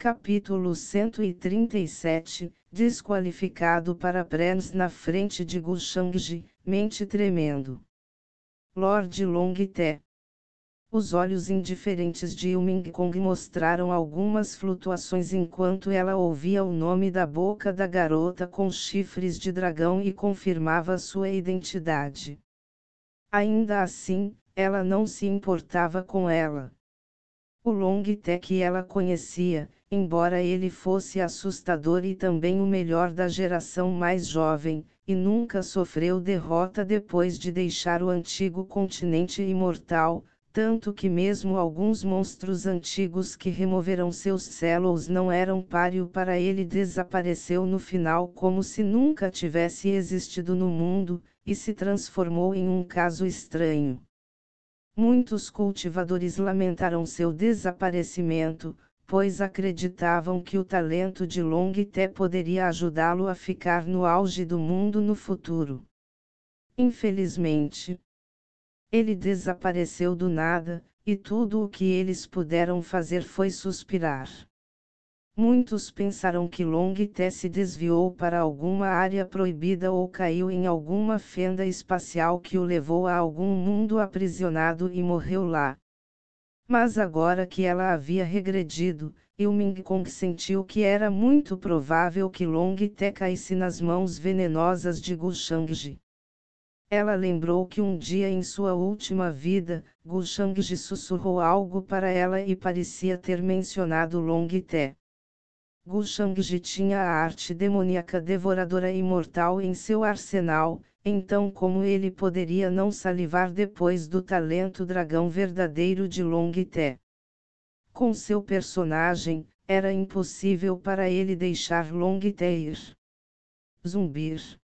Capítulo 137, desqualificado para Prens na frente de Gushangji, mente tremendo. Lord Longte. Os olhos indiferentes de Ilmingkong mostraram algumas flutuações enquanto ela ouvia o nome da boca da garota com chifres de dragão e confirmava sua identidade. Ainda assim, ela não se importava com ela. O Longte que ela conhecia, embora ele fosse assustador e também o melhor da geração mais jovem, e nunca sofreu derrota depois de deixar o antigo continente imortal, tanto que mesmo alguns monstros antigos que removeram seus céus não eram páreo para ele, desapareceu no final como se nunca tivesse existido no mundo, e se transformou em um caso estranho. Muitos cultivadores lamentaram seu desaparecimento, pois acreditavam que o talento de Longte poderia ajudá-lo a ficar no auge do mundo no futuro. Infelizmente, ele desapareceu do nada, e tudo o que eles puderam fazer foi suspirar. Muitos pensaram que Longte se desviou para alguma área proibida ou caiu em alguma fenda espacial que o levou a algum mundo aprisionado e morreu lá. Mas agora que ela havia regredido, Ilmingkong sentiu que era muito provável que Longte caísse nas mãos venenosas de Gushangji. Ela lembrou que um dia em sua última vida, Gushangji sussurrou algo para ela e parecia ter mencionado Longte. Gushangji tinha a arte demoníaca devoradora imortal em seu arsenal, então como ele poderia não salivar depois do talento dragão verdadeiro de Longte? Com seu personagem, era impossível para ele deixar Longte ir. Zumbir.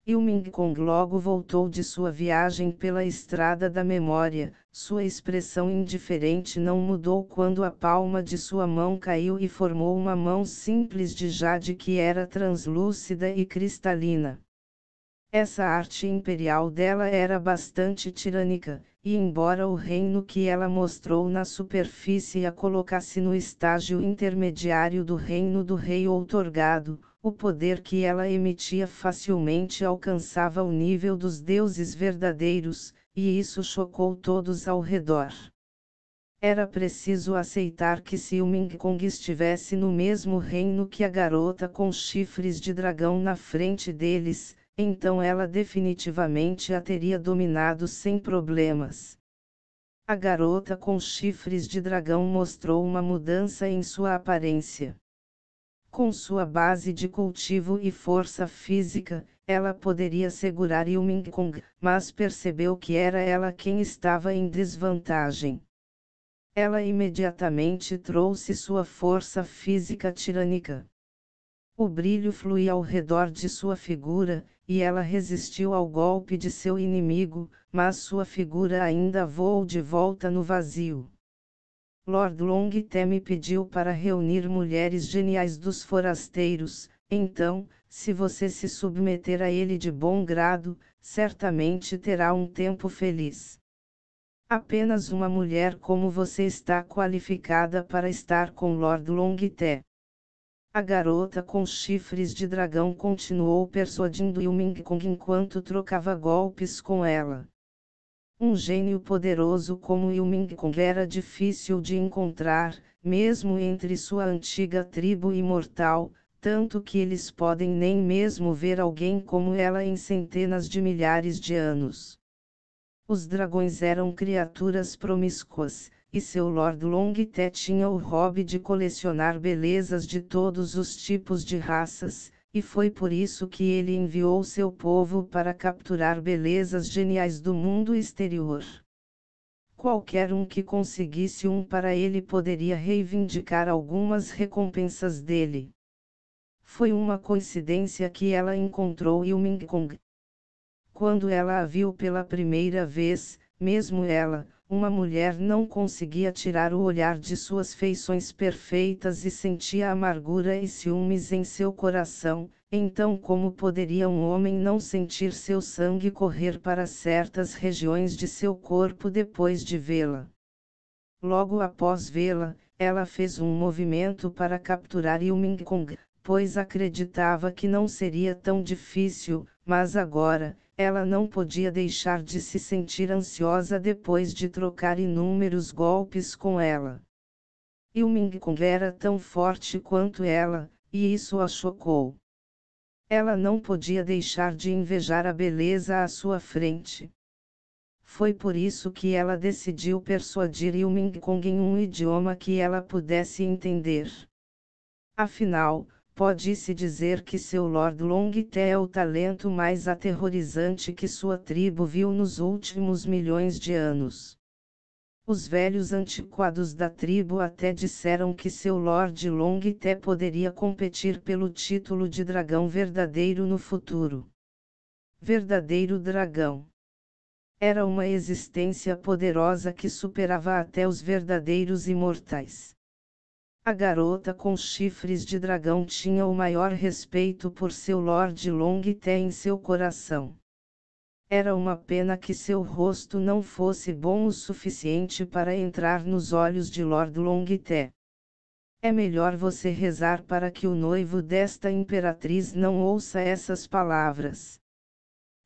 Ilmingkong logo voltou de sua viagem pela estrada da memória, sua expressão indiferente não mudou quando a palma de sua mão caiu e formou uma mão simples de jade que era translúcida e cristalina. Essa arte imperial dela era bastante tirânica, e embora o reino que ela mostrou na superfície a colocasse no estágio intermediário do reino do rei outorgado, o poder que ela emitia facilmente alcançava o nível dos deuses verdadeiros, e isso chocou todos ao redor. Era preciso aceitar que se Ilmingkong estivesse no mesmo reino que a garota com chifres de dragão na frente deles, então ela definitivamente a teria dominado sem problemas. A garota com chifres de dragão mostrou uma mudança em sua aparência. Com sua base de cultivo e força física, ela poderia segurar Ilmingkong, mas percebeu que era ela quem estava em desvantagem. Ela imediatamente trouxe sua força física tirânica. O brilho fluía ao redor de sua figura, e ela resistiu ao golpe de seu inimigo, mas sua figura ainda voou de volta no vazio. Lord Longte me pediu para reunir mulheres geniais dos forasteiros, então, se você se submeter a ele de bom grado, certamente terá um tempo feliz. Apenas uma mulher como você está qualificada para estar com Lord Longte. A garota com chifres de dragão continuou persuadindo Ilmingkong enquanto trocava golpes com ela. Um gênio poderoso como Ilmingkong era difícil de encontrar, mesmo entre sua antiga tribo imortal, tanto que eles podem nem mesmo ver alguém como ela em centenas de milhares de anos. Os dragões eram criaturas promíscuas, e seu Lord Longte tinha o hobby de colecionar belezas de todos os tipos de raças, e foi por isso que ele enviou seu povo para capturar belezas geniais do mundo exterior. Qualquer um que conseguisse um para ele poderia reivindicar algumas recompensas dele. Foi uma coincidência que ela encontrou Ilmingkong. Quando ela a viu pela primeira vez, mesmo ela, uma mulher, não conseguia tirar o olhar de suas feições perfeitas e sentia amargura e ciúmes em seu coração. Então, como poderia um homem não sentir seu sangue correr para certas regiões de seu corpo depois de vê-la? Logo após vê-la, ela fez um movimento para capturar Ilmingkong, pois acreditava que não seria tão difícil, mas agora, ela não podia deixar de se sentir ansiosa depois de trocar inúmeros golpes com ela. Ilmingkong era tão forte quanto ela, e isso a chocou. Ela não podia deixar de invejar a beleza à sua frente. Foi por isso que ela decidiu persuadir Ilmingkong em um idioma que ela pudesse entender. Afinal, pode-se dizer que seu Lord Longte é o talento mais aterrorizante que sua tribo viu nos últimos milhões de anos. Os velhos antiquados da tribo até disseram que seu Lord Longte poderia competir pelo título de dragão verdadeiro no futuro. Verdadeiro dragão. Era uma existência poderosa que superava até os verdadeiros imortais. A garota com chifres de dragão tinha o maior respeito por seu Lord Longte em seu coração. Era uma pena que seu rosto não fosse bom o suficiente para entrar nos olhos de Lord Longte. É melhor você rezar para que o noivo desta imperatriz não ouça essas palavras.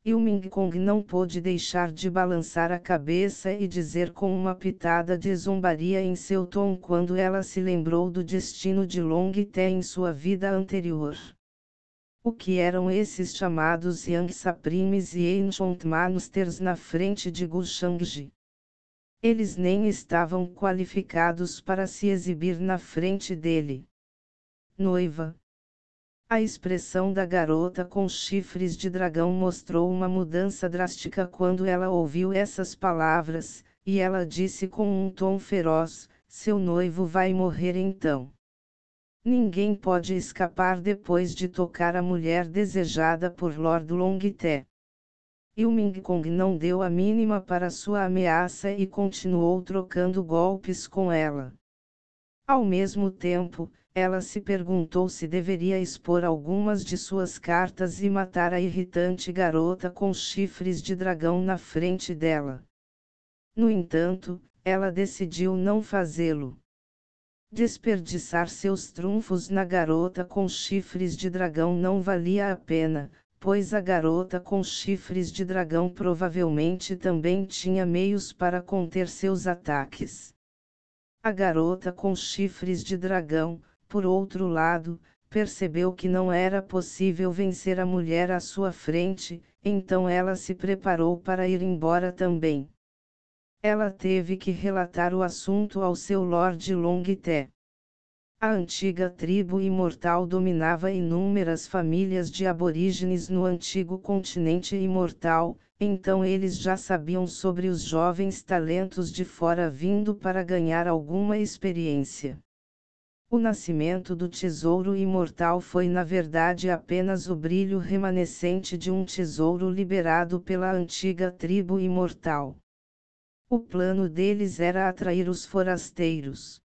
Ilmingkong não pôde deixar de balançar a cabeça e dizer com uma pitada de zombaria em seu tom quando ela se lembrou do destino de Longte em sua vida anterior. O que eram esses chamados Yang Supremes e Ancient Masters na frente de Gu Shangji? Eles nem estavam qualificados para se exibir na frente dele. Noiva. A expressão da garota com chifres de dragão mostrou uma mudança drástica quando ela ouviu essas palavras, e ela disse com um tom feroz: seu noivo vai morrer então. Ninguém pode escapar depois de tocar a mulher desejada por Lord Longte. Ilmingkong não deu a mínima para sua ameaça e continuou trocando golpes com ela. Ao mesmo tempo, ela se perguntou se deveria expor algumas de suas cartas e matar a irritante garota com chifres de dragão na frente dela. No entanto, ela decidiu não fazê-lo. Desperdiçar seus trunfos na garota com chifres de dragão não valia a pena, pois a garota com chifres de dragão provavelmente também tinha meios para conter seus ataques. A garota com chifres de dragão, por outro lado, percebeu que não era possível vencer a mulher à sua frente, então ela se preparou para ir embora também. Ela teve que relatar o assunto ao seu Lord Longte. A antiga tribo imortal dominava inúmeras famílias de aborígenes no antigo continente imortal, então eles já sabiam sobre os jovens talentos de fora vindo para ganhar alguma experiência. O nascimento do tesouro imortal foi na verdade apenas o brilho remanescente de um tesouro liberado pela antiga tribo imortal. O plano deles era atrair os forasteiros.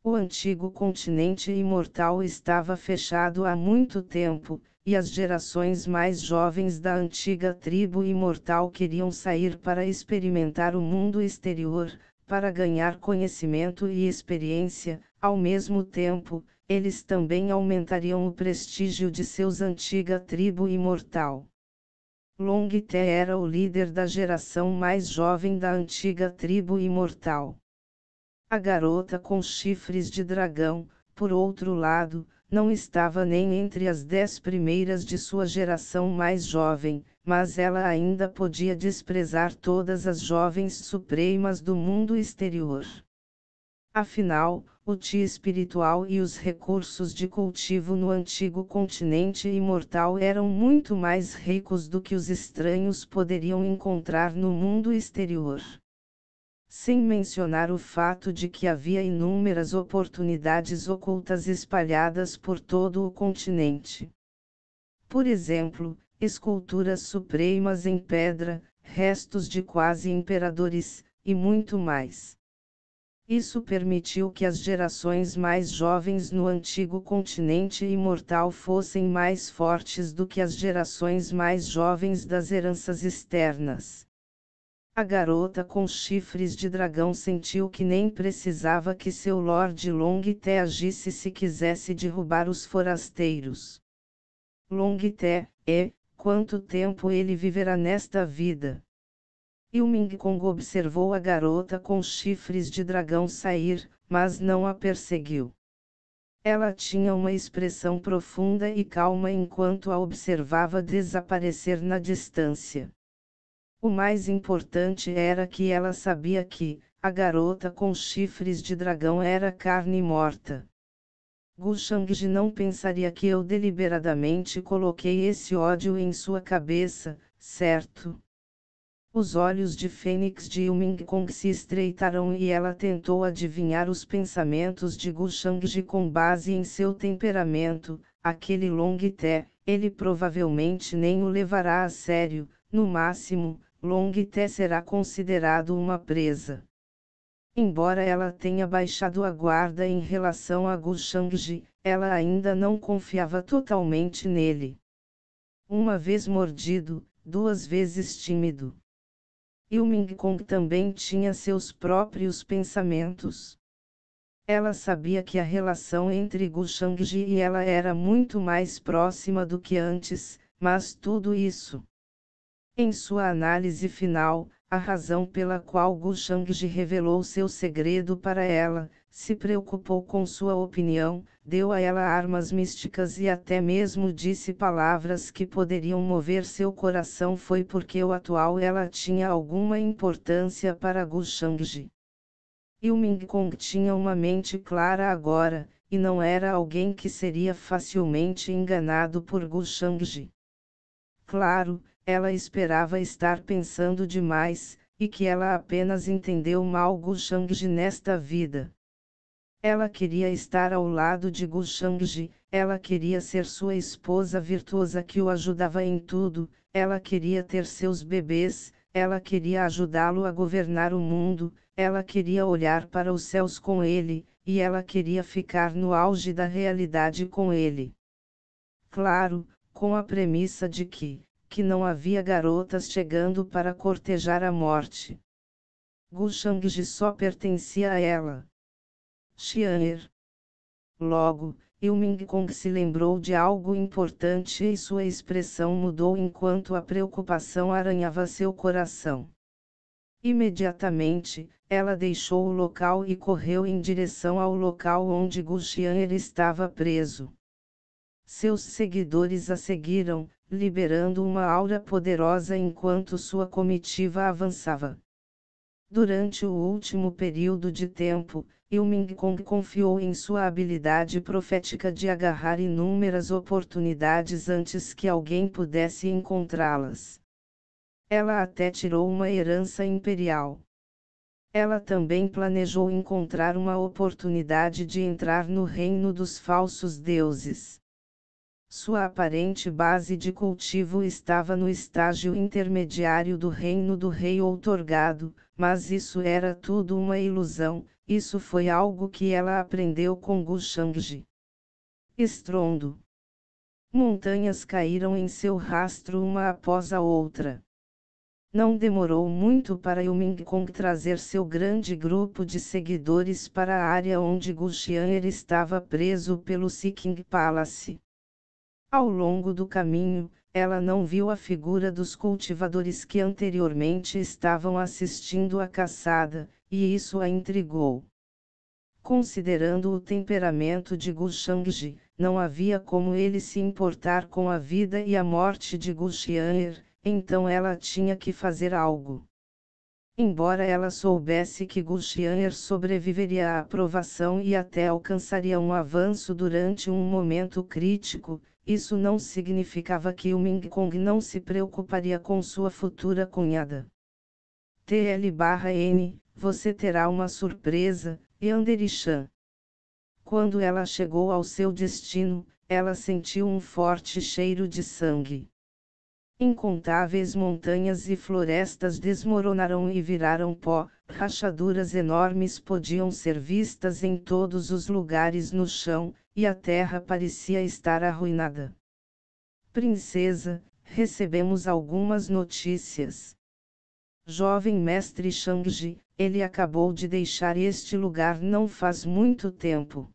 O antigo continente imortal estava fechado há muito tempo, e as gerações mais jovens da antiga tribo imortal queriam sair para experimentar o mundo exterior, para ganhar conhecimento e experiência. Ao mesmo tempo, eles também aumentariam o prestígio de seus antiga tribo imortal. Longte era o líder da geração mais jovem da antiga tribo imortal. A garota com chifres de dragão, por outro lado, não estava nem entre as 10 primeiras de sua geração mais jovem, mas ela ainda podia desprezar todas as jovens supremas do mundo exterior. Afinal, o Chi espiritual e os recursos de cultivo no antigo continente imortal eram muito mais ricos do que os estranhos poderiam encontrar no mundo exterior. Sem mencionar o fato de que havia inúmeras oportunidades ocultas espalhadas por todo o continente. Por exemplo, esculturas supremas em pedra, restos de quase imperadores, e muito mais. Isso permitiu que as gerações mais jovens no antigo continente imortal fossem mais fortes do que as gerações mais jovens das heranças externas. A garota com chifres de dragão sentiu que nem precisava que seu Lord Longté agisse se quisesse derrubar os forasteiros. Longté, quanto tempo ele viverá nesta vida? Ilming Kong observou a garota com chifres de dragão sair, mas não a perseguiu. Ela tinha uma expressão profunda e calma enquanto a observava desaparecer na distância. O mais importante era que ela sabia que, a garota com chifres de dragão era carne morta. Gu Shangji não pensaria que eu deliberadamente coloquei esse ódio em sua cabeça, certo? Os olhos de Fênix de Ilming Kong se estreitaram e ela tentou adivinhar os pensamentos de Gu Shangji com base em seu temperamento. Aquele Longté, ele provavelmente nem o levará a sério, no máximo, Longté será considerado uma presa. Embora ela tenha baixado a guarda em relação a Gu Shangji, ela ainda não confiava totalmente nele. Uma vez mordido, duas vezes tímido. Ilming Kong também tinha seus próprios pensamentos. Ela sabia que a relação entre Gu Shangji e ela era muito mais próxima do que antes, mas tudo isso. Em sua análise final, a razão pela qual Gu Shangji revelou seu segredo para ela, se preocupou com sua opinião, deu a ela armas místicas e até mesmo disse palavras que poderiam mover seu coração foi porque o atual ela tinha alguma importância para Gu Shangji. Ilming Kong tinha uma mente clara agora, e não era alguém que seria facilmente enganado por Gu Shangji. Claro, ela esperava estar pensando demais, e que ela apenas entendeu mal Gu Shangji nesta vida. Ela queria estar ao lado de Gu Shangji, ela queria ser sua esposa virtuosa que o ajudava em tudo, ela queria ter seus bebês, ela queria ajudá-lo a governar o mundo, ela queria olhar para os céus com ele, e ela queria ficar no auge da realidade com ele. Claro, com a premissa de que não havia garotas chegando para cortejar a morte. Gu Shangji só pertencia a ela. Xian'er. Logo, Ilming Kong se lembrou de algo importante e sua expressão mudou enquanto a preocupação arranhava seu coração. Imediatamente, ela deixou o local e correu em direção ao local onde Gu Xian'er estava preso. Seus seguidores a seguiram, liberando uma aura poderosa enquanto sua comitiva avançava. Durante o último período de tempo, Ilming Kong confiou em sua habilidade profética de agarrar inúmeras oportunidades antes que alguém pudesse encontrá-las. Ela até tirou uma herança imperial. Ela também planejou encontrar uma oportunidade de entrar no reino dos falsos deuses. Sua aparente base de cultivo estava no estágio intermediário do reino do rei outorgado, mas isso era tudo uma ilusão, isso foi algo que ela aprendeu com Gu Shangji. Estrondo. Montanhas caíram em seu rastro uma após a outra. Não demorou muito para Ilming Kong trazer seu grande grupo de seguidores para a área onde Gu Xian'er estava preso pelo Seeking Palace. Ao longo do caminho, ela não viu a figura dos cultivadores que anteriormente estavam assistindo à caçada, e isso a intrigou. Considerando o temperamento de Gu Shangji, não havia como ele se importar com a vida e a morte de Gu Xian'er, então ela tinha que fazer algo. Embora ela soubesse que Gu Xian'er sobreviveria à aprovação e até alcançaria um avanço durante um momento crítico, isso não significava que Ilming Kong não se preocuparia com sua futura cunhada. TL/N, você terá uma surpresa, Yandere-chan. Quando ela chegou ao seu destino, ela sentiu um forte cheiro de sangue. Incontáveis montanhas e florestas desmoronaram e viraram pó, rachaduras enormes podiam ser vistas em todos os lugares no chão, e a terra parecia estar arruinada. Princesa, recebemos algumas notícias. Jovem mestre Shangji, ele acabou de deixar este lugar não faz muito tempo.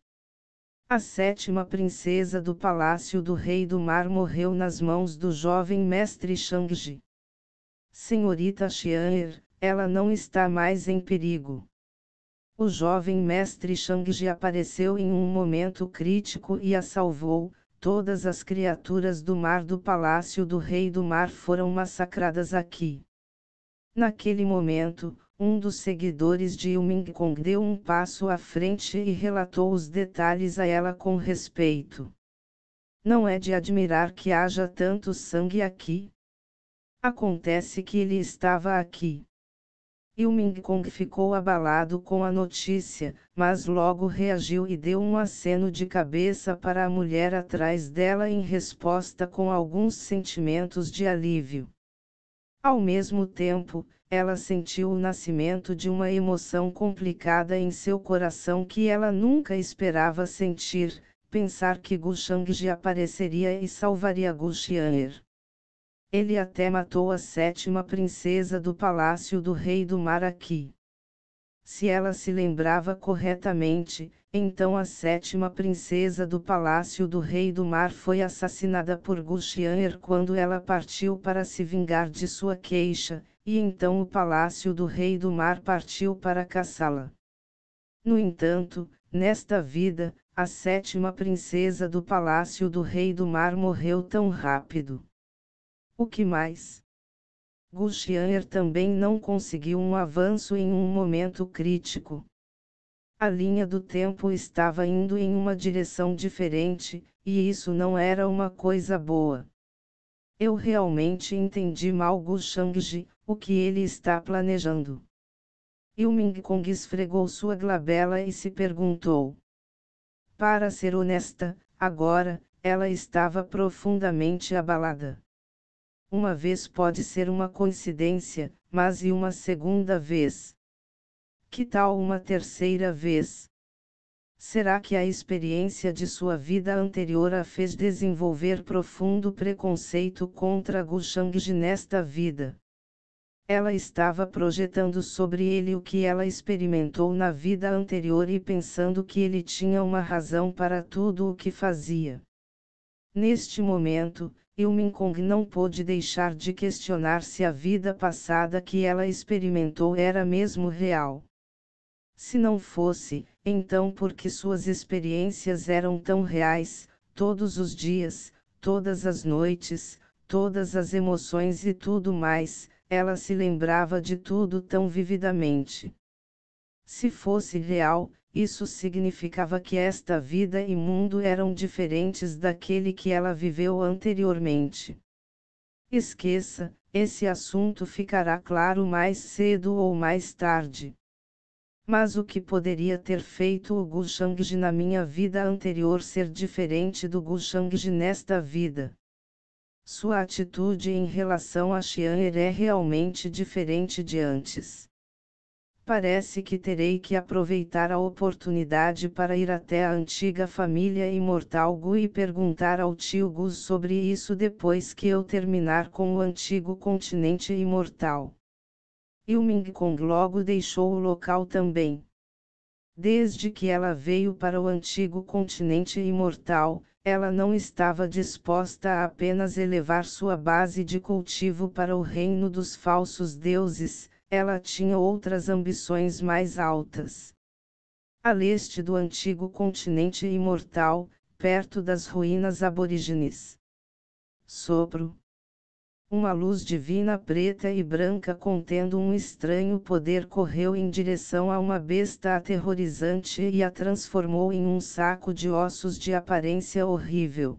A 7ª princesa do Palácio do Rei do Mar morreu nas mãos do jovem mestre Shangji. Senhorita Xian'er, ela não está mais em perigo. O jovem mestre Shangji apareceu em um momento crítico e a salvou. Todas as criaturas do mar do Palácio do Rei do Mar foram massacradas aqui. Naquele momento, um dos seguidores de Yuming Kong deu um passo à frente e relatou os detalhes a ela com respeito. Não é de admirar que haja tanto sangue aqui. Acontece que ele estava aqui. Yuming Kong ficou abalado com a notícia, mas logo reagiu e deu um aceno de cabeça para a mulher atrás dela em resposta com alguns sentimentos de alívio. Ao mesmo tempo, ela sentiu o nascimento de uma emoção complicada em seu coração que ela nunca esperava sentir, pensar que Gu Shangji apareceria e salvaria Gu Xian'er. Ele até matou a 7ª princesa do Palácio do Rei do Mar aqui. Se ela se lembrava corretamente, então a 7ª princesa do Palácio do Rei do Mar foi assassinada por Gu Xian'er quando ela partiu para se vingar de sua queixa, e então o Palácio do Rei do Mar partiu para caçá-la. No entanto, nesta vida, a 7ª princesa do Palácio do Rei do Mar morreu tão rápido. O que mais? Gu Xian'er também não conseguiu um avanço em um momento crítico. A linha do tempo estava indo em uma direção diferente, e isso não era uma coisa boa. Eu realmente entendi mal Gu Shangji, o que ele está planejando. Yuming Kong esfregou sua glabela e se perguntou. Para ser honesta, agora, ela estava profundamente abalada. Uma vez pode ser uma coincidência, mas e uma segunda vez? Que tal uma terceira vez? Será que a experiência de sua vida anterior a fez desenvolver profundo preconceito contra Gu Shangji nesta vida? Ela estava projetando sobre ele o que ela experimentou na vida anterior e pensando que ele tinha uma razão para tudo o que fazia. Neste momento, Yuming Kong não pôde deixar de questionar se a vida passada que ela experimentou era mesmo real. Se não fosse, então por que suas experiências eram tão reais, todos os dias, todas as noites, todas as emoções e tudo mais, ela se lembrava de tudo tão vividamente. Se fosse real, isso significava que esta vida e mundo eram diferentes daquele que ela viveu anteriormente. Esqueça, esse assunto ficará claro mais cedo ou mais tarde. Mas o que poderia ter feito o Gu Shangji na minha vida anterior ser diferente do Gu Shangji nesta vida? Sua atitude em relação a Xian'er é realmente diferente de antes. Parece que terei que aproveitar a oportunidade para ir até a antiga família imortal Gu e perguntar ao tio Gu sobre isso depois que eu terminar com o antigo continente imortal. Yuming Kong logo deixou o local também. Desde que ela veio para o antigo continente imortal, ela não estava disposta a apenas elevar sua base de cultivo para o reino dos falsos deuses, ela tinha outras ambições mais altas. A leste do antigo continente imortal, perto das ruínas aborígenes. Sopro. Uma luz divina preta e branca contendo um estranho poder correu em direção a uma besta aterrorizante e a transformou em um saco de ossos de aparência horrível.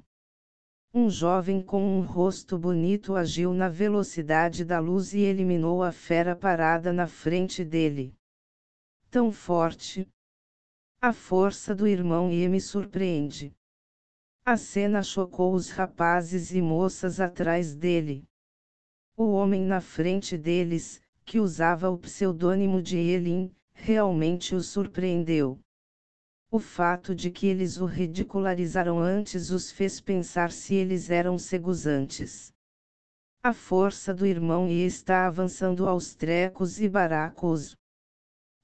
Um jovem com um rosto bonito agiu na velocidade da luz e eliminou a fera parada na frente dele. Tão forte! A força do irmão Ye me surpreende. A cena chocou os rapazes e moças atrás dele. O homem na frente deles, que usava o pseudônimo de Elin, realmente os surpreendeu. O fato de que eles o ridicularizaram antes os fez pensar se eles eram cegos antes. a força do irmão e está avançando aos trecos e baracos.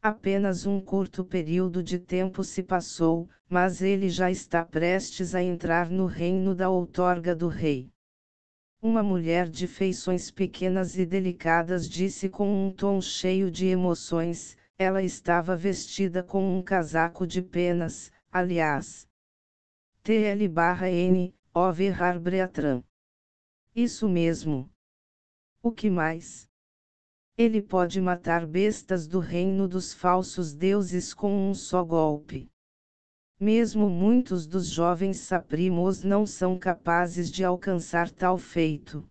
Apenas um curto período de tempo se passou, mas ele já está prestes a entrar no reino da outorga do rei. Uma mulher de feições pequenas e delicadas disse com um tom cheio de emoções. Ela estava vestida com um casaco de penas, aliás. TL/N, Overhar Breatran. Isso mesmo. O que mais? Ele pode matar bestas do reino dos falsos deuses com um só golpe. Mesmo muitos dos jovens saprimos não são capazes de alcançar tal feito.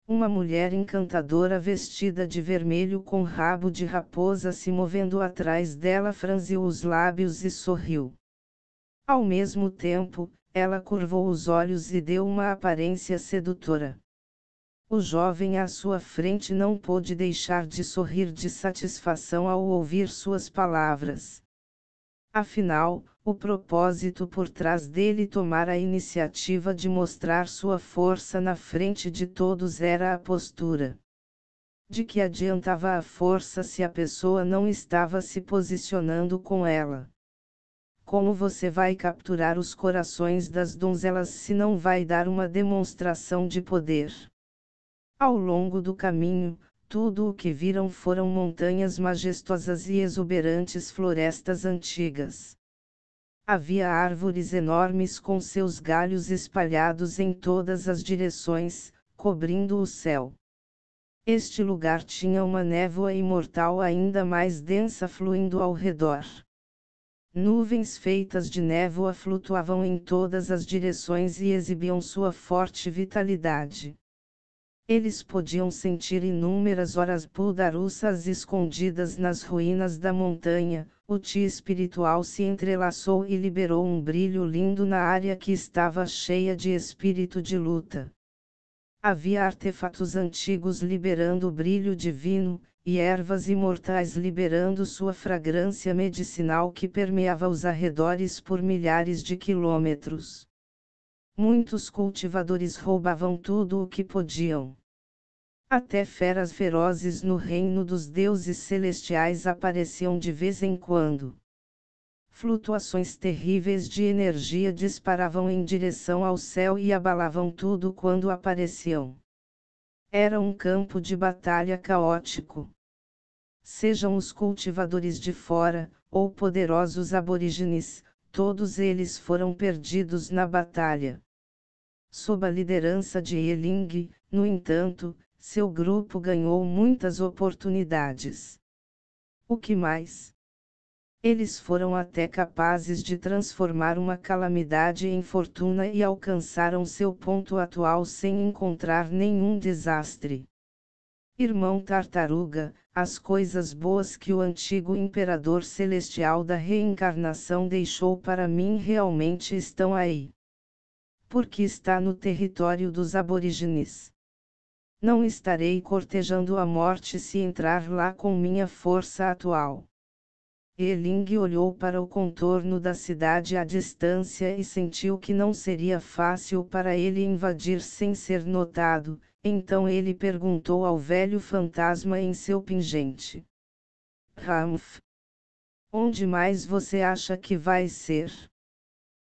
Uma mulher encantadora vestida de vermelho com rabo de raposa se movendo atrás dela franziu os lábios e sorriu. Ao mesmo tempo, ela curvou os olhos e deu uma aparência sedutora. O jovem à sua frente não pôde deixar de sorrir de satisfação ao ouvir suas palavras. Afinal, o propósito por trás dele tomar a iniciativa de mostrar sua força na frente de todos era a postura. De que adiantava a força se a pessoa não estava se posicionando com ela? Como você vai capturar os corações das donzelas se não vai dar uma demonstração de poder? Ao longo do caminho, tudo o que viram foram montanhas majestosas e exuberantes florestas antigas. Havia árvores enormes com seus galhos espalhados em todas as direções, cobrindo o céu. Este lugar tinha uma névoa imortal ainda mais densa fluindo ao redor. Nuvens feitas de névoa flutuavam em todas as direções e exibiam sua forte vitalidade. Eles podiam sentir inúmeras horas puldarussas escondidas nas ruínas da montanha. O Ti espiritual se entrelaçou e liberou um brilho lindo na área que estava cheia de espírito de luta. Havia artefatos antigos liberando o brilho divino, e ervas imortais liberando sua fragrância medicinal que permeava os arredores por milhares de quilômetros. Muitos cultivadores roubavam tudo o que podiam. Até feras ferozes no reino dos deuses celestiais apareciam de vez em quando. Flutuações terríveis de energia disparavam em direção ao céu e abalavam tudo quando apareciam. Era um campo de batalha caótico. Sejam os cultivadores de fora, ou poderosos aborígenes, todos eles foram perdidos na batalha. Sob a liderança de Eling, no entanto, seu grupo ganhou muitas oportunidades. O que mais? Eles foram até capazes de transformar uma calamidade em fortuna e alcançaram seu ponto atual sem encontrar nenhum desastre. Irmão Tartaruga, as coisas boas que o antigo imperador celestial da reencarnação deixou para mim realmente estão aí. Porque está no território dos aborígenes. Não estarei cortejando a morte se entrar lá com minha força atual. Eling olhou para o contorno da cidade à distância e sentiu que não seria fácil para ele invadir sem ser notado, então ele perguntou ao velho fantasma em seu pingente. Ramf. Onde mais você acha que vai ser?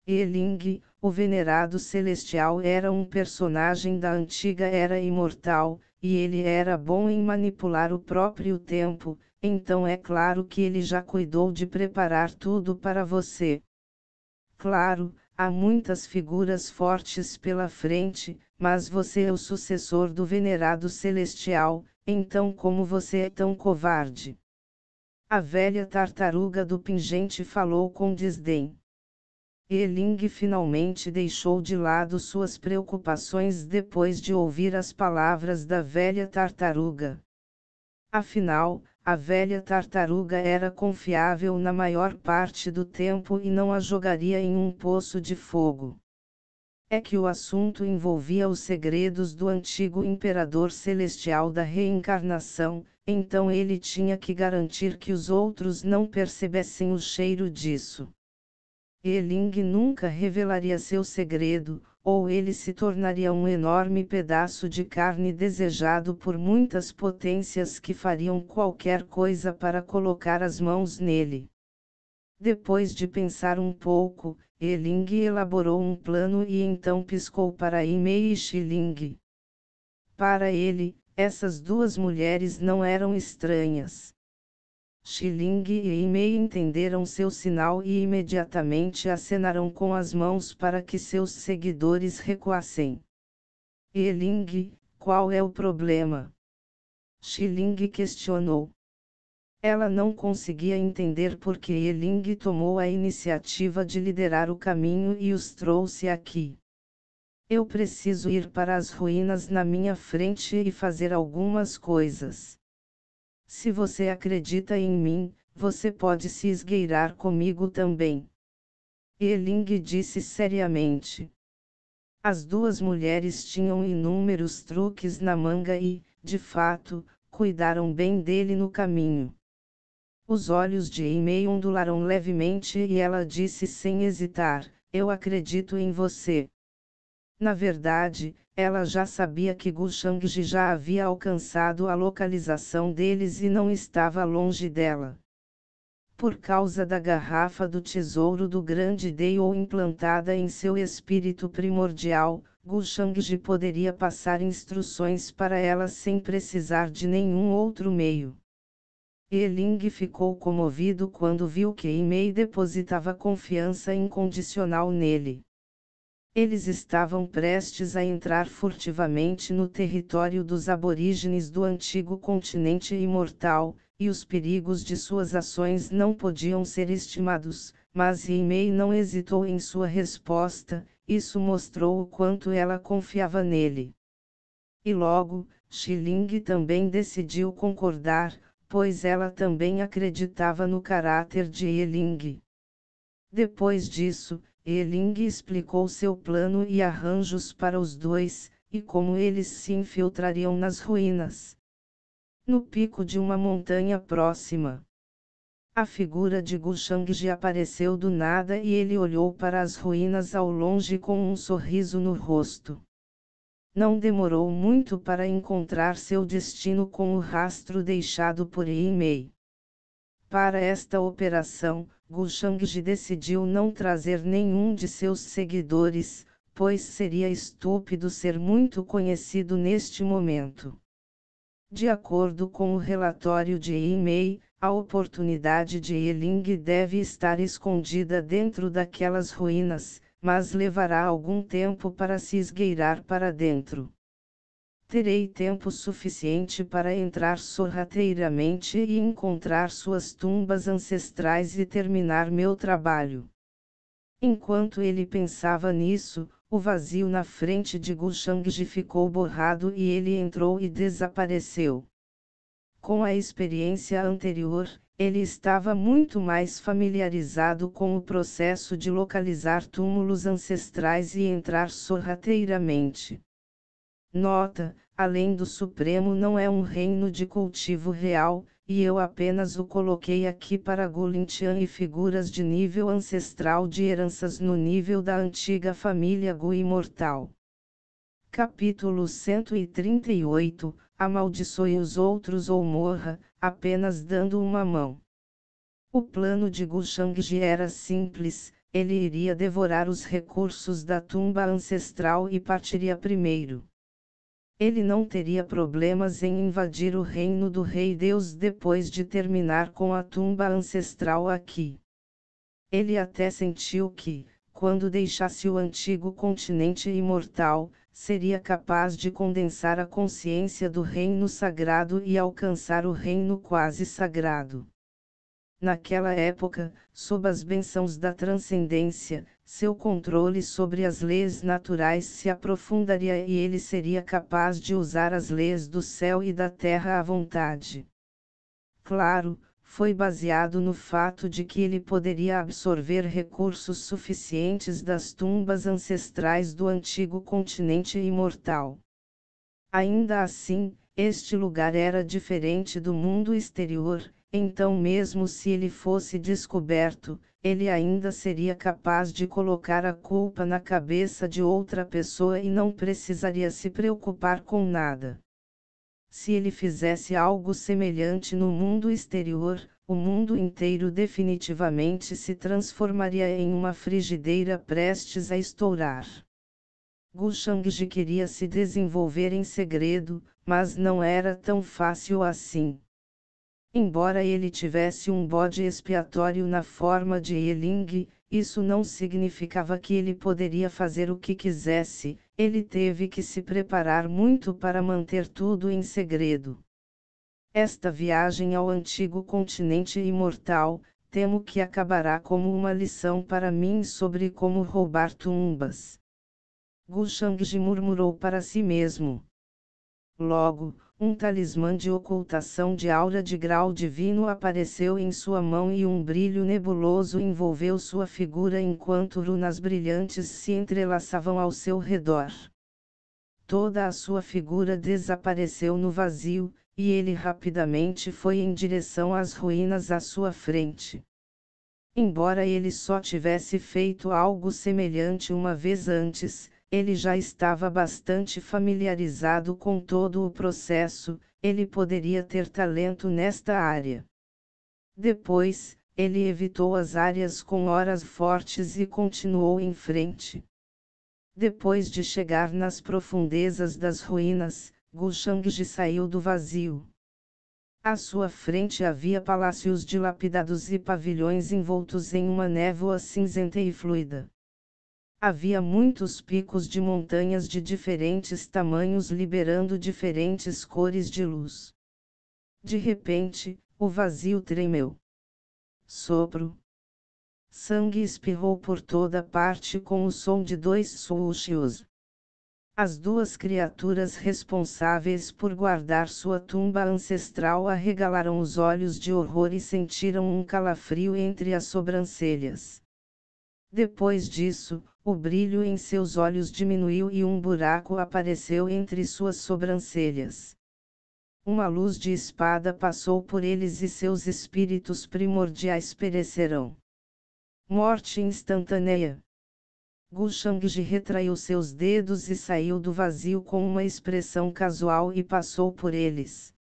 Eling, o venerado celestial era um personagem da antiga era imortal, e ele era bom em manipular o próprio tempo, então é claro que ele já cuidou de preparar tudo para você. Claro, há muitas figuras fortes pela frente, mas você é o sucessor do venerado celestial, então como você é tão covarde? A velha tartaruga do pingente falou com desdém. Eling finalmente deixou de lado suas preocupações depois de ouvir as palavras da velha tartaruga. Afinal, a velha tartaruga era confiável na maior parte do tempo e não a jogaria em um poço de fogo. É que o assunto envolvia os segredos do antigo imperador celestial da reencarnação, então ele tinha que garantir que os outros não percebessem o cheiro disso. Eling nunca revelaria seu segredo, ou ele se tornaria um enorme pedaço de carne desejado por muitas potências que fariam qualquer coisa para colocar as mãos nele. Depois de pensar um pouco, Eling elaborou um plano e então piscou para Imei e Xiling. Para ele, essas duas mulheres não eram estranhas. Xiling e Imei entenderam seu sinal e imediatamente acenaram com as mãos para que seus seguidores recuassem. Eling, qual é o problema? Xiling questionou. Ela não conseguia entender por que Eling tomou a iniciativa de liderar o caminho e os trouxe aqui. Eu preciso ir para as ruínas na minha frente e fazer algumas coisas. Se você acredita em mim, você pode se esgueirar comigo também. Eling disse seriamente. As duas mulheres tinham inúmeros truques na manga e, de fato, cuidaram bem dele no caminho. Os olhos de Imei ondularam levemente e ela disse sem hesitar: eu acredito em você. Na verdade, ela já sabia que Gu Shangji já havia alcançado a localização deles e não estava longe dela. Por causa da garrafa do tesouro do grande Dao implantada em seu espírito primordial, Gu Shangji poderia passar instruções para ela sem precisar de nenhum outro meio. Eling ficou comovido quando viu que Imei depositava confiança incondicional nele. Eles estavam prestes a entrar furtivamente no território dos aborígenes do antigo continente imortal, e os perigos de suas ações não podiam ser estimados, mas Imei não hesitou em sua resposta, isso mostrou o quanto ela confiava nele. E logo, Xiling também decidiu concordar, pois ela também acreditava no caráter de Eling. Depois disso, Eling explicou seu plano e arranjos para os dois, e como eles se infiltrariam nas ruínas. No pico de uma montanha próxima. A figura de Gu Shangji apareceu do nada e ele olhou para as ruínas ao longe com um sorriso no rosto. Não demorou muito para encontrar seu destino com o rastro deixado por Imei. Para esta operação, Gu Shangji decidiu não trazer nenhum de seus seguidores, pois seria estúpido ser muito conhecido neste momento. De acordo com o relatório de Imei, a oportunidade de Eling deve estar escondida dentro daquelas ruínas, mas levará algum tempo para se esgueirar para dentro. Terei tempo suficiente para entrar sorrateiramente e encontrar suas tumbas ancestrais e terminar meu trabalho. Enquanto ele pensava nisso, o vazio na frente de Gu Shangji ficou borrado e ele entrou e desapareceu. Com a experiência anterior, ele estava muito mais familiarizado com o processo de localizar túmulos ancestrais e entrar sorrateiramente. Nota: além do Supremo não é um reino de cultivo real, e eu apenas o coloquei aqui para Gulintian e figuras de nível ancestral de heranças no nível da antiga família Gu imortal. Capítulo 138, amaldiçoe os outros ou morra, apenas dando uma mão. O plano de Gu Shangji era simples, ele iria devorar os recursos da tumba ancestral e partiria primeiro. Ele não teria problemas em invadir o reino do Rei Deus depois de terminar com a tumba ancestral aqui. Ele até sentiu que, quando deixasse o antigo continente imortal, seria capaz de condensar a consciência do reino sagrado e alcançar o reino quase sagrado. Naquela época, sob as bênçãos da transcendência, seu controle sobre as leis naturais se aprofundaria e ele seria capaz de usar as leis do céu e da terra à vontade. Claro, foi baseado no fato de que ele poderia absorver recursos suficientes das tumbas ancestrais do antigo continente imortal. Ainda assim, este lugar era diferente do mundo exterior. então mesmo se ele fosse descoberto, ele ainda seria capaz de colocar a culpa na cabeça de outra pessoa e não precisaria se preocupar com nada. Se ele fizesse algo semelhante no mundo exterior, o mundo inteiro definitivamente se transformaria em uma frigideira prestes a estourar. Gu Shangji queria se desenvolver em segredo, mas não era tão fácil assim. Embora ele tivesse um bode expiatório na forma de Yeling, isso não significava que ele poderia fazer o que quisesse, ele teve que se preparar muito para manter tudo em segredo. Esta viagem ao antigo continente imortal, temo que acabará como uma lição para mim sobre como roubar tumbas. Gu Shangji murmurou para si mesmo. Logo, um talismã de ocultação de aura de grau divino apareceu em sua mão e um brilho nebuloso envolveu sua figura enquanto runas brilhantes se entrelaçavam ao seu redor. Toda a sua figura desapareceu no vazio, e ele rapidamente foi em direção às ruínas à sua frente. Embora ele só tivesse feito algo semelhante uma vez antes, ele já estava bastante familiarizado com todo o processo, ele poderia ter talento nesta área. Depois, ele evitou as áreas com horas fortes e continuou em frente. Depois de chegar nas profundezas das ruínas, Gu Shangji saiu do vazio. À sua frente havia palácios dilapidados e pavilhões envoltos em uma névoa cinzenta e fluida. Havia muitos picos de montanhas de diferentes tamanhos liberando diferentes cores de luz. De repente, o vazio tremeu. Sopro. Sangue espirrou por toda parte com o som de 2 swooshos. As duas criaturas responsáveis por guardar sua tumba ancestral arregalaram os olhos de horror e sentiram um calafrio entre as sobrancelhas. Depois disso, o brilho em seus olhos diminuiu e um buraco apareceu entre suas sobrancelhas. Uma luz de espada passou por eles e seus espíritos primordiais perecerão. Morte instantânea. Gu Shangji retraiu seus dedos e saiu do vazio com uma expressão casual e passou por eles.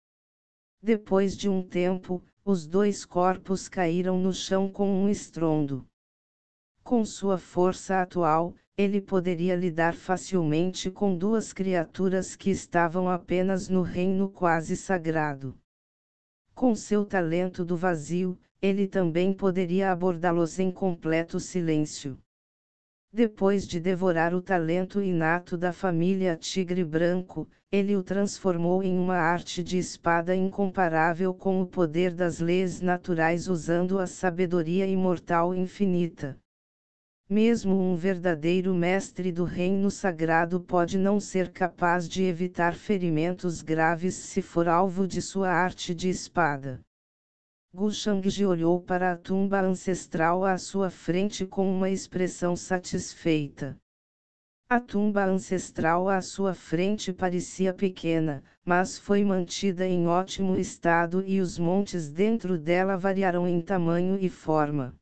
Depois de um tempo, os dois corpos caíram no chão com um estrondo. Com sua força atual, ele poderia lidar facilmente com duas criaturas que estavam apenas no reino quase sagrado. Com seu talento do vazio, ele também poderia abordá-los em completo silêncio. Depois de devorar o talento inato da família Tigre Branco, ele o transformou em uma arte de espada incomparável com o poder das leis naturais usando a sabedoria imortal infinita. Mesmo um verdadeiro mestre do reino sagrado pode não ser capaz de evitar ferimentos graves se for alvo de sua arte de espada. Gu Shangji olhou para a tumba ancestral à sua frente com uma expressão satisfeita. A tumba ancestral à sua frente parecia pequena, mas foi mantida em ótimo estado e os montes dentro dela variaram em tamanho e forma.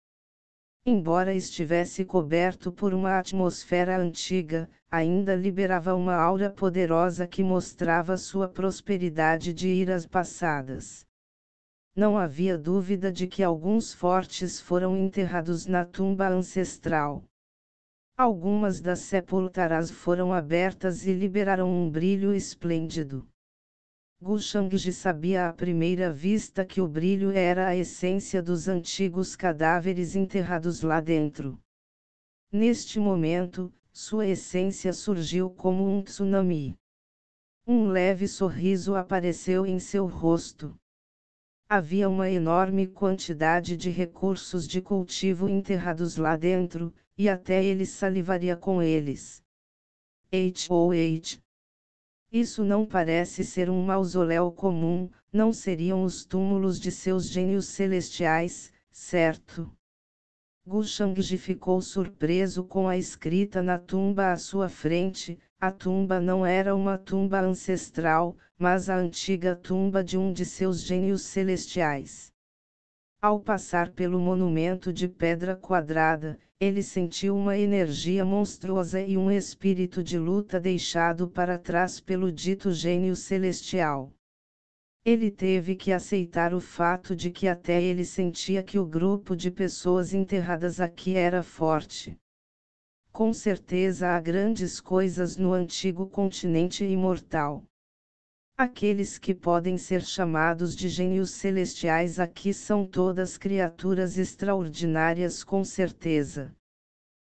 Embora estivesse coberto por uma atmosfera antiga, ainda liberava uma aura poderosa que mostrava sua prosperidade de eras passadas. Não havia dúvida de que alguns fortes foram enterrados na tumba ancestral. Algumas das sepulturas foram abertas e liberaram um brilho esplêndido. Gu Shangji sabia à primeira vista que o brilho era a essência dos antigos cadáveres enterrados lá dentro. Neste momento, sua essência surgiu como um tsunami. Um leve sorriso apareceu em seu rosto. Havia uma enorme quantidade de recursos de cultivo enterrados lá dentro, e até ele salivaria com eles. Isso não parece ser um mausoléu comum, não seriam os túmulos de seus gênios celestiais, certo? Gu Shangji ficou surpreso com a escrita na tumba à sua frente. A tumba não era uma tumba ancestral, mas a antiga tumba de um de seus gênios celestiais. Ao passar pelo monumento de pedra quadrada, ele sentiu uma energia monstruosa e um espírito de luta deixado para trás pelo dito gênio celestial. Ele teve que aceitar o fato de que até ele sentia que o grupo de pessoas enterradas aqui era forte. Com certeza há grandes coisas no antigo continente imortal. Aqueles que podem ser chamados de gênios celestiais aqui são todas criaturas extraordinárias com certeza.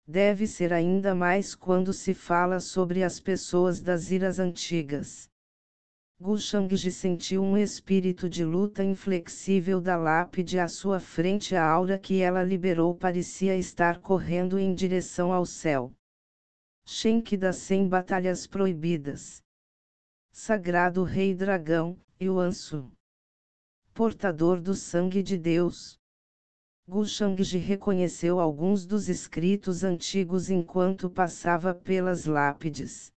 Deve ser ainda mais quando se fala sobre as pessoas das eras antigas. Gu Shangji sentiu um espírito de luta inflexível da lápide à sua frente. A aura que ela liberou parecia estar correndo em direção ao céu. Shenki das 100 batalhas proibidas. Sagrado Rei Dragão, Yuansu. Portador do sangue de Deus. Gu Shangji reconheceu alguns dos escritos antigos enquanto passava pelas lápides.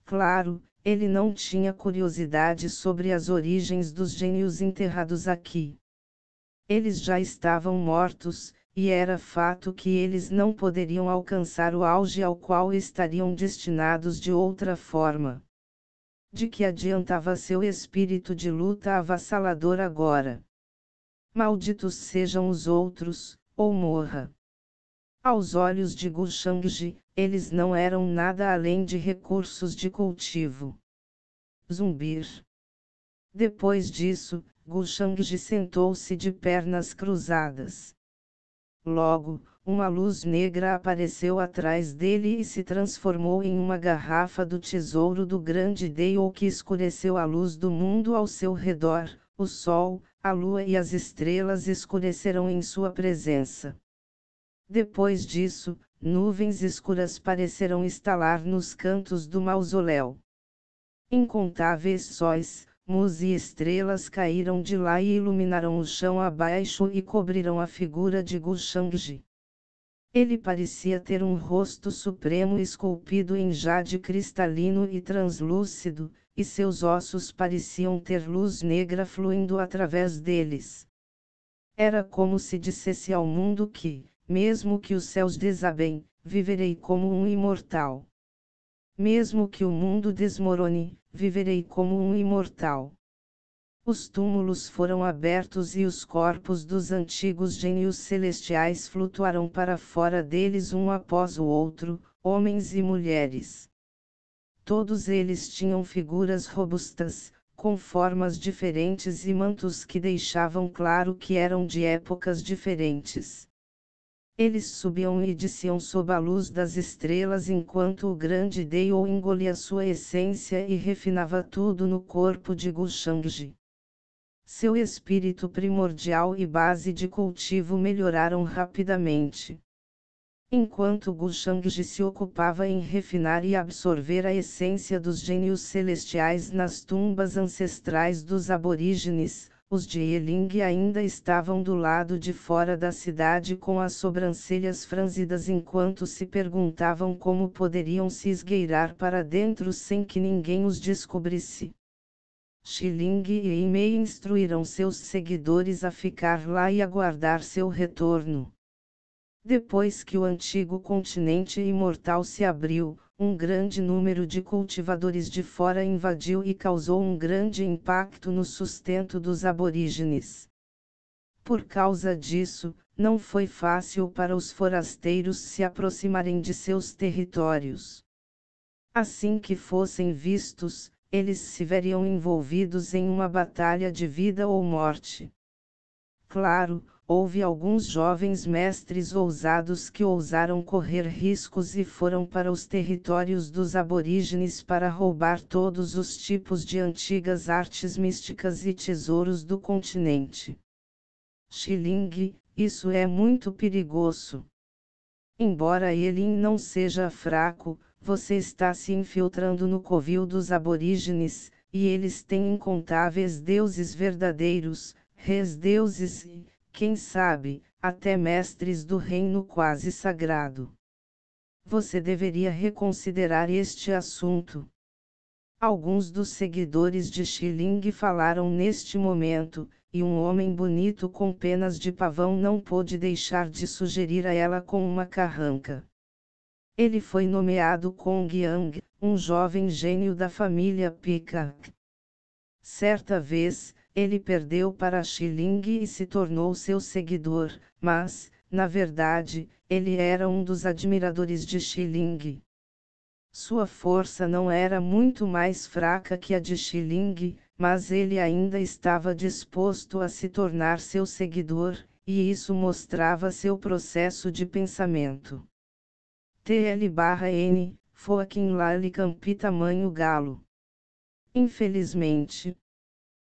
Claro, ele não tinha curiosidade sobre as origens dos gênios enterrados aqui. Eles já estavam mortos, e era fato que eles não poderiam alcançar o auge ao qual estariam destinados de outra forma. De que adiantava seu espírito de luta avassalador agora? Malditos sejam os outros, ou morra. Aos olhos de Gu Shangji, eles não eram nada além de recursos de cultivo. Zumbir. Depois disso, Gu Shangji sentou-se de pernas cruzadas. Logo, uma luz negra apareceu atrás dele e se transformou em uma garrafa do tesouro do grande Dao que escureceu a luz do mundo ao seu redor. O sol, a lua e as estrelas escureceram em sua presença. Depois disso, nuvens escuras pareceram estalar nos cantos do mausoléu. Incontáveis sóis, luz e estrelas caíram de lá e iluminaram o chão abaixo e cobriram a figura de Gu Shangji. Ele parecia ter um rosto supremo esculpido em jade cristalino e translúcido, e seus ossos pareciam ter luz negra fluindo através deles. Era como se dissesse ao mundo que, mesmo que os céus desabem, viverei como um imortal. Mesmo que o mundo desmorone, viverei como um imortal. Os túmulos foram abertos e os corpos dos antigos gênios celestiais flutuaram para fora deles um após o outro, homens e mulheres. Todos eles tinham figuras robustas, com formas diferentes e mantos que deixavam claro que eram de épocas diferentes. Eles subiam e desciam sob a luz das estrelas enquanto o grande Dao engolia sua essência e refinava tudo no corpo de Gu Shangji. Seu espírito primordial e base de cultivo melhoraram rapidamente. Enquanto Gu Shangji se ocupava em refinar e absorver a essência dos gênios celestiais nas tumbas ancestrais dos aborígenes, os de Yeling ainda estavam do lado de fora da cidade com as sobrancelhas franzidas enquanto se perguntavam como poderiam se esgueirar para dentro sem que ninguém os descobrisse. Xiling e Yimei instruíram seus seguidores a ficar lá e aguardar seu retorno. Depois que o antigo continente imortal se abriu, um grande número de cultivadores de fora invadiu e causou um grande impacto no sustento dos aborígenes. Por causa disso, não foi fácil para os forasteiros se aproximarem de seus territórios. Assim que fossem vistos, eles se veriam envolvidos em uma batalha de vida ou morte. Claro, houve alguns jovens mestres ousados que ousaram correr riscos e foram para os territórios dos aborígenes para roubar todos os tipos de antigas artes místicas e tesouros do continente. Xiling, isso é muito perigoso. Embora ele não seja fraco, você está se infiltrando no covil dos aborígenes, e eles têm incontáveis deuses verdadeiros, reis deuses e, quem sabe, até mestres do reino quase sagrado. Você deveria reconsiderar este assunto. Alguns dos seguidores de Xiling falaram neste momento, e um homem bonito com penas de pavão não pôde deixar de sugerir a ela com uma carranca. Ele foi nomeado Kong Yang, um jovem gênio da família Peacock. Certa vez, ele perdeu para Xi Ling e se tornou seu seguidor, mas, na verdade, ele era um dos admiradores de Xi Ling. Sua força não era muito mais fraca que a de Xi Ling, mas ele ainda estava disposto a se tornar seu seguidor, e isso mostrava seu processo de pensamento. TL/N, Foaquim Lalicampi tamanho galo. Infelizmente,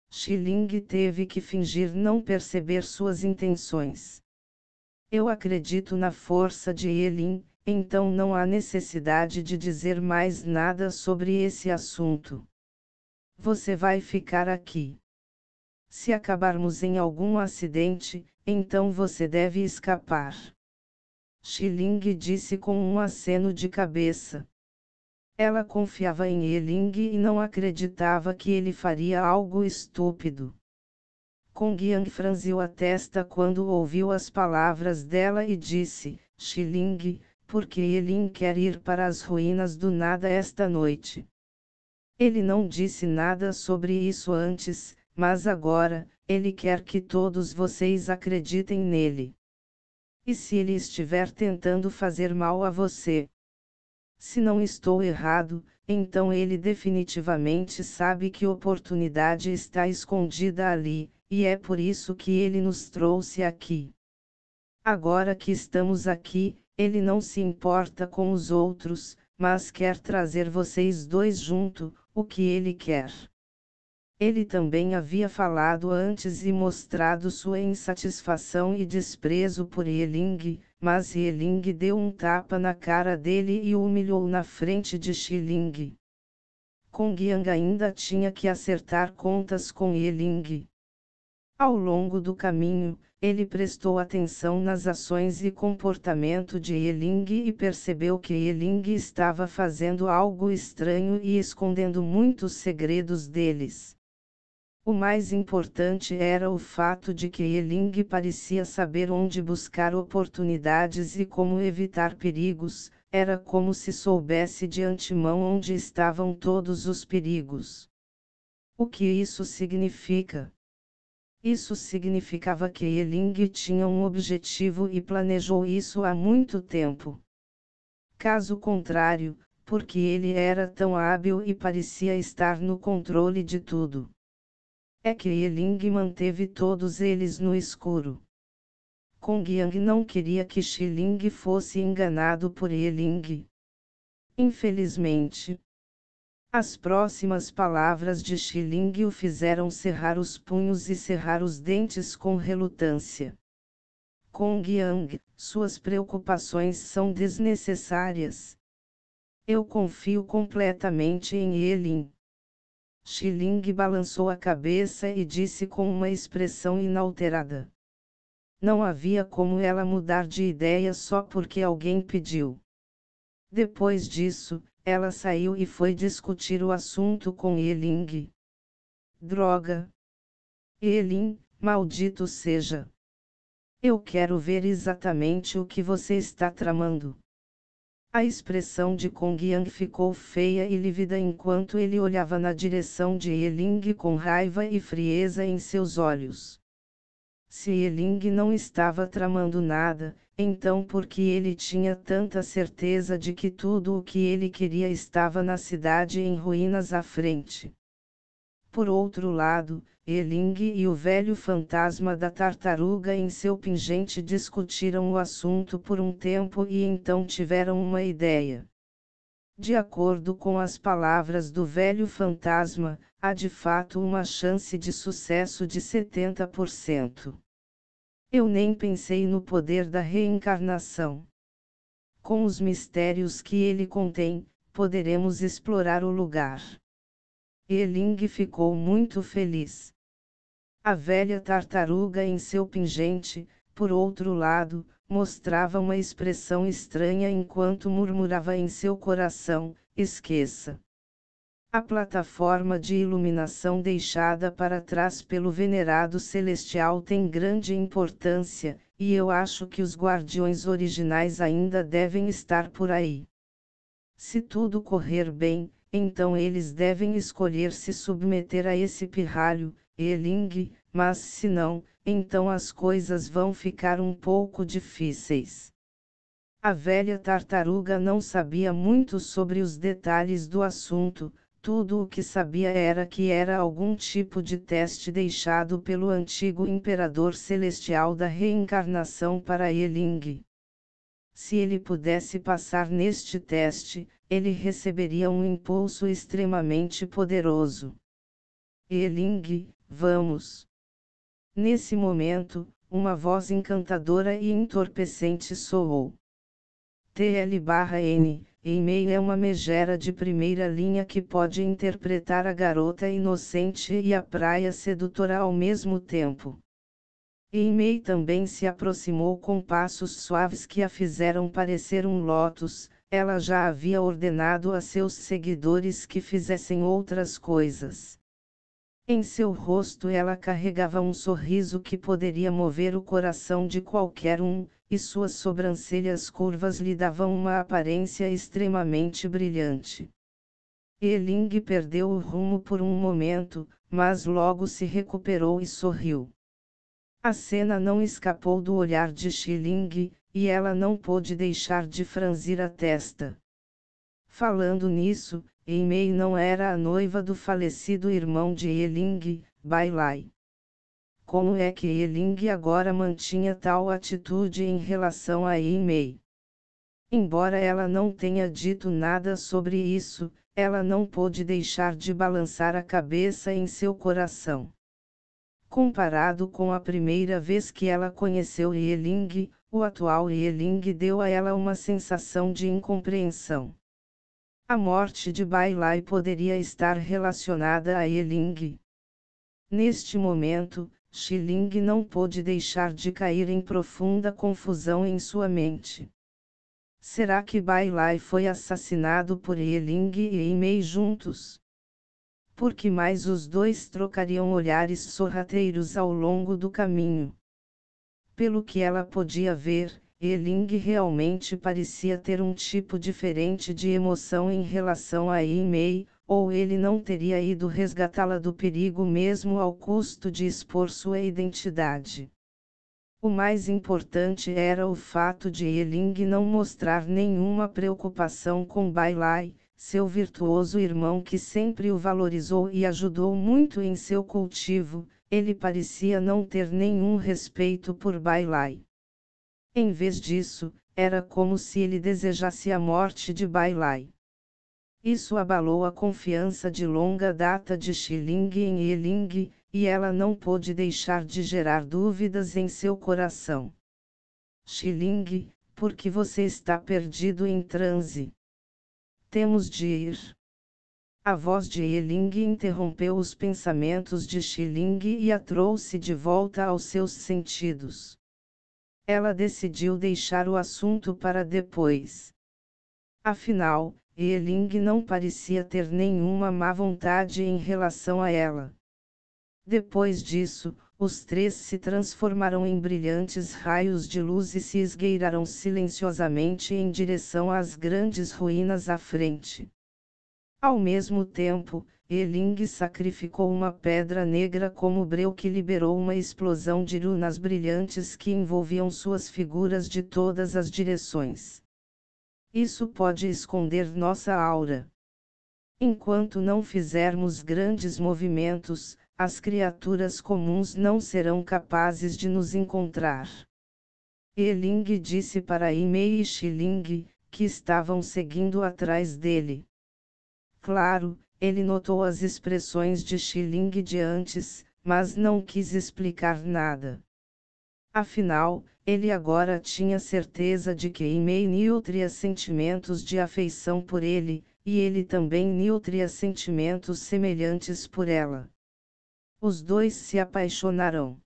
Xi Ling teve que fingir não perceber suas intenções. Eu acredito na força de Yelin, então não há necessidade de dizer mais nada sobre esse assunto. Você vai ficar aqui. Se acabarmos em algum acidente, então você deve escapar. Xi Ling disse com um aceno de cabeça. Ela confiava em Yelin e não acreditava que ele faria algo estúpido. Kong Yang franziu a testa quando ouviu as palavras dela e disse, Xi Ling, por que Yelin quer ir para as ruínas do nada esta noite? Ele não disse nada sobre isso antes, mas agora, ele quer que todos vocês acreditem nele. E se ele estiver tentando fazer mal a você? Se não estou errado, então ele definitivamente sabe que oportunidade está escondida ali, e é por isso que ele nos trouxe aqui. Agora que estamos aqui, ele não se importa com os outros, mas quer trazer vocês dois junto, o que ele quer. Ele também havia falado antes e mostrado sua insatisfação e desprezo por Yelin, mas Yelin deu um tapa na cara dele e o humilhou na frente de Xi Ling. Kong Yang ainda tinha que acertar contas com Yelin. Ao longo do caminho, ele prestou atenção nas ações e comportamento de Yelin e percebeu que Yelin estava fazendo algo estranho e escondendo muitos segredos deles. O mais importante era o fato de que Yelin parecia saber onde buscar oportunidades e como evitar perigos, era como se soubesse de antemão onde estavam todos os perigos. O que isso significa? Isso significava que Yelin tinha um objetivo e planejou isso há muito tempo. Caso contrário, porque ele era tão hábil e parecia estar no controle de tudo. É que Yelin manteve todos eles no escuro. Kong Yang não queria que Xi Ling fosse enganado por Yelin. Infelizmente, as próximas palavras de Xi Ling o fizeram cerrar os punhos e cerrar os dentes com relutância. Kong Yang, suas preocupações são desnecessárias. Eu confio completamente em Yelin. Xi Ling balançou a cabeça e disse com uma expressão inalterada. Não havia como ela mudar de ideia só porque alguém pediu. Depois disso, ela saiu e foi discutir o assunto com Yelin. Droga! Yelin, maldito seja! Eu quero ver exatamente o que você está tramando. A expressão de Kong Yang ficou feia e lívida enquanto ele olhava na direção de Yelin com raiva e frieza em seus olhos. Se Yelin não estava tramando nada, então por que ele tinha tanta certeza de que tudo o que ele queria estava na cidade em ruínas à frente? Por outro lado, Yelin e o velho fantasma da tartaruga em seu pingente discutiram o assunto por um tempo e então tiveram uma ideia. De acordo com as palavras do velho fantasma, há de fato uma chance de sucesso de 70%. Eu nem pensei no poder da reencarnação. Com os mistérios que ele contém, poderemos explorar o lugar. Yelin ficou muito feliz. A velha tartaruga em seu pingente, por outro lado, mostrava uma expressão estranha enquanto murmurava em seu coração, esqueça. A plataforma de iluminação deixada para trás pelo venerado celestial tem grande importância, e eu acho que os guardiões originais ainda devem estar por aí. Se tudo correr bem, então eles devem escolher se submeter a esse pirralho, Eling, mas se não, então as coisas vão ficar um pouco difíceis. A velha tartaruga não sabia muito sobre os detalhes do assunto. Tudo o que sabia era que era algum tipo de teste deixado pelo antigo imperador celestial da reencarnação para Eling. Se ele pudesse passar neste teste, ele receberia um impulso extremamente poderoso. Eling, vamos! Nesse momento, uma voz encantadora e entorpecente soou. TL/N, e-mail é uma megera de primeira linha que pode interpretar a garota inocente e a praia sedutora ao mesmo tempo. E-mail também se aproximou com passos suaves que a fizeram parecer um lótus. Ela já havia ordenado a seus seguidores que fizessem outras coisas. Em seu rosto ela carregava um sorriso que poderia mover o coração de qualquer um, e suas sobrancelhas curvas lhe davam uma aparência extremamente brilhante. Eling perdeu o rumo por um momento, mas logo se recuperou e sorriu. A cena não escapou do olhar de Xiling, e ela não pôde deixar de franzir a testa. Falando nisso, Eimei não era a noiva do falecido irmão de Eling, Bailai. Como é que Eling agora mantinha tal atitude em relação a Eimei? Embora ela não tenha dito nada sobre isso, ela não pôde deixar de balançar a cabeça em seu coração. Comparado com a primeira vez que ela conheceu Eling, o atual Eling deu a ela uma sensação de incompreensão. A morte de Bailai poderia estar relacionada a Eling. Neste momento, Xiling não pôde deixar de cair em profunda confusão em sua mente. Será que Bailai foi assassinado por Eling e Eimei juntos? Por que mais os dois trocariam olhares sorrateiros ao longo do caminho? Pelo que ela podia ver, Eling realmente parecia ter um tipo diferente de emoção em relação a Eimei, ou ele não teria ido resgatá-la do perigo mesmo ao custo de expor sua identidade. O mais importante era o fato de Eling não mostrar nenhuma preocupação com Bailai, seu virtuoso irmão que sempre o valorizou e ajudou muito em seu cultivo. Ele parecia não ter nenhum respeito por Bailai. Em vez disso, era como se ele desejasse a morte de Bailai. Isso abalou a confiança de longa data de Xiling em Eling, e ela não pôde deixar de gerar dúvidas em seu coração. Xiling, por que você está perdido em transe? Temos de ir. A voz de Eling interrompeu os pensamentos de Xiling e a trouxe de volta aos seus sentidos. Ela decidiu deixar o assunto para depois. Afinal, Eling não parecia ter nenhuma má vontade em relação a ela. Depois disso, os três se transformaram em brilhantes raios de luz e se esgueiraram silenciosamente em direção às grandes ruínas à frente. Ao mesmo tempo, Eling sacrificou uma pedra negra como breu que liberou uma explosão de runas brilhantes que envolviam suas figuras de todas as direções. Isso pode esconder nossa aura. Enquanto não fizermos grandes movimentos, as criaturas comuns não serão capazes de nos encontrar. Eling disse para Eimei e Xiling, que estavam seguindo atrás dele. Claro, ele notou as expressões de Xiling de antes, mas não quis explicar nada. Afinal, ele agora tinha certeza de que Eimei nutria sentimentos de afeição por ele, e ele também nutria sentimentos semelhantes por ela. Os dois se apaixonaram.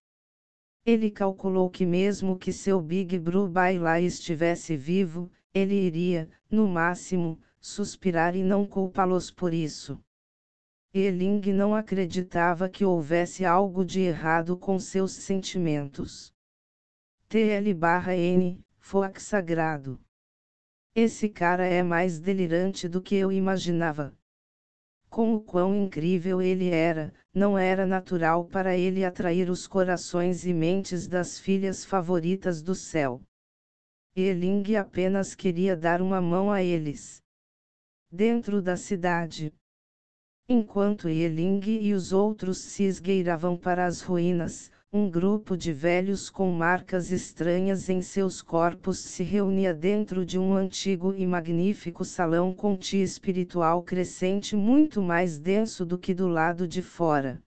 Ele calculou que mesmo que seu Big Bro Bailai estivesse vivo, ele iria, no máximo, suspirar e não culpá-los por isso. Eling não acreditava que houvesse algo de errado com seus sentimentos. TL/N, Fox sagrado. Esse cara é mais delirante do que eu imaginava. Com o quão incrível ele era, não era natural para ele atrair os corações e mentes das filhas favoritas do céu. Eling apenas queria dar uma mão a eles. Dentro da cidade. Enquanto Eling e os outros se esgueiravam para as ruínas, um grupo de velhos com marcas estranhas em seus corpos se reunia dentro de um antigo e magnífico salão com ti espiritual crescente muito mais denso do que do lado de fora.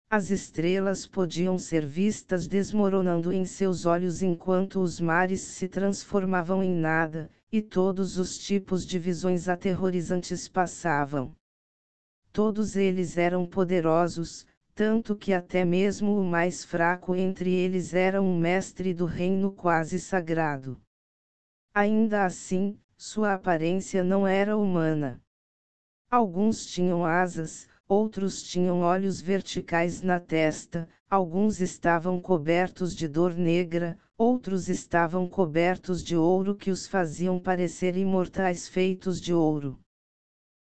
As estrelas podiam ser vistas desmoronando em seus olhos enquanto os mares se transformavam em nada, e todos os tipos de visões aterrorizantes passavam. Todos eles eram poderosos, tanto que até mesmo o mais fraco entre eles era um mestre do reino quase sagrado. Ainda assim, sua aparência não era humana. Alguns tinham asas, outros tinham olhos verticais na testa, alguns estavam cobertos de dor negra, outros estavam cobertos de ouro que os faziam parecer imortais feitos de ouro.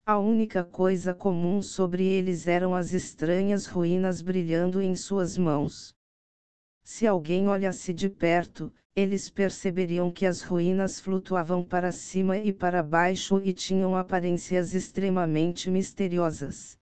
A única coisa comum sobre eles eram as estranhas ruínas brilhando em suas mãos. Se alguém olhasse de perto, eles perceberiam que as ruínas flutuavam para cima e para baixo e tinham aparências extremamente misteriosas.